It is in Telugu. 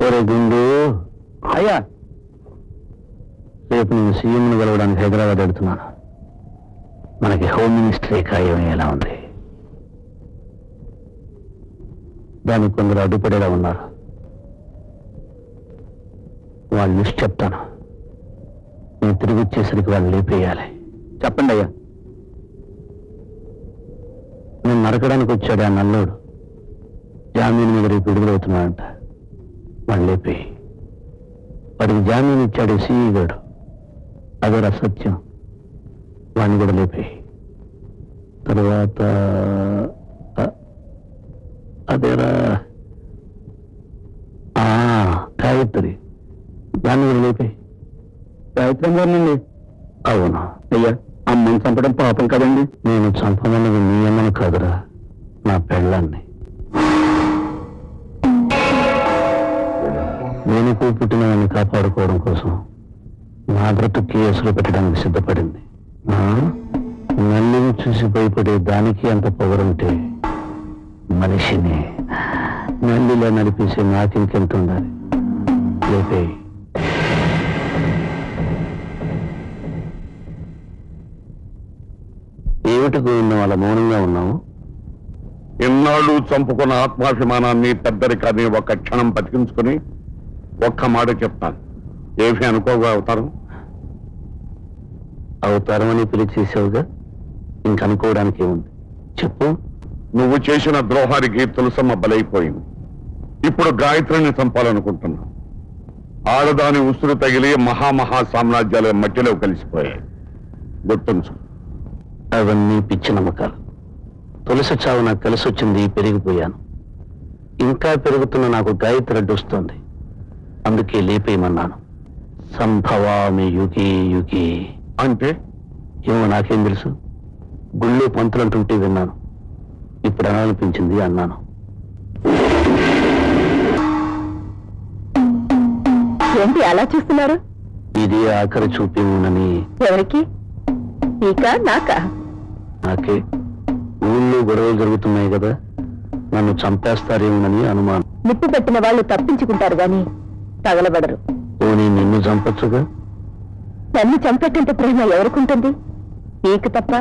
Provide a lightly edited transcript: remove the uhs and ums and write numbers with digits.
ఒరే గుండు అయ్యా, రేపు నేను సీఎంను కలవడానికి హైదరాబాద్ వెళ్తున్నాను. మనకి హోమ్ మినిస్టరీ ఖాయమయ్యేలా ఉంది. దానికి కొందరు అడ్డుపడేలా ఉన్నారు. వాళ్ళ లిస్ట్ చెప్తాను. నేను తిరిగి వచ్చేసరికి వాళ్ళు లేపేయాలి. చెప్పండి అయ్యా. నేను నరకడానికి వచ్చాడు ఆ నల్లోడు. జామీన్ మీద రేపు విడుదలవుతున్నాడంట. వాళ్ళు లేపేయి. వాడికి జామీన్ ఇచ్చాడు సిఈ గారు. అదొర సత్యం. వాడిని కూడా లేపేయి. తర్వాత అదేరా గాయత్రి, దాన్ని కూడా లేపేయి. గాయత్రి గారినండి? అవును. అయ్యా, అమ్మని చంపడం పాపం కదండి. నేను చంపమన్నది నీ అమ్మని కాదురా, నా పెళ్ళాన్ని. నేనుకు పుట్టినవాడిని కాపాడుకోవడం కోసం నా బ్రతుకు కేసులు పెట్టడానికి సిద్ధపడింది. నల్లిని చూసి భయపడే దానికి అంత పొగరుంటే మనిషిని నల్లిలో నడిపేసే నాకింకెంత ఉండాలి. లేపే. ఏమిటికి ఉన్న వాళ్ళ మౌనంగా ఉన్నావు? ఎన్నాళ్ళు చంపుకున్న ఆత్మాభిమానాన్ని పెద్దరికాన్ని ఒక క్షణం బతికించుకుని ఒక్క మాట చెప్తాను. ఏమి అనుకోగా అవుతారు? అవతారమని పిలిచేసావుగా, ఇంకనుకోవడానికి ఏముంది చెప్పు. నువ్వు చేసిన ద్రోహానికి తులసమ్మ బలైపోయింది. ఇప్పుడు గాయత్రిని చంపాలనుకుంటున్నా. ఆడదాని ఉసురు తగిలి మహామహా సామ్రాజ్యాల మట్టిలో కలిసిపోయాయి. గుర్తుంచు. అవన్నీ పిచ్చి నమ్మకాలు. తులసి చావు నాకు కలిసి వచ్చింది, పెరిగిపోయాను. ఇంకా పెరుగుతున్న నాకు గాయత్రి అడ్డొస్తోంది. అందుకే లేపేయమన్నాను. సంభవామి యుగి యుగి అంటే ఏమో నాకేం తెలుసు. గుళ్ళో పంతులు అంటుంటే విన్నాను. ఇప్పుడు అనాలనిపించింది అన్నాను. ఏంటి అలా చూస్తున్నారు? ఇది ఆఖరి చూపేమోనని. ఎవరికి? నీకా నాకా? నాకే. ఊళ్ళో గొడవలు జరుగుతున్నాయి కదా, నన్ను చంపేస్తారేమోనని అనుమానం. నిప్పు పెట్టిన వాళ్ళు తప్పించుకుంటారు గాని తగలబడరు. పోనీ నిన్ను చంపచ్చుగా? నన్ను చంపేటంత ప్రేమ ఎవరికుంటుంది? నీకు తప్ప.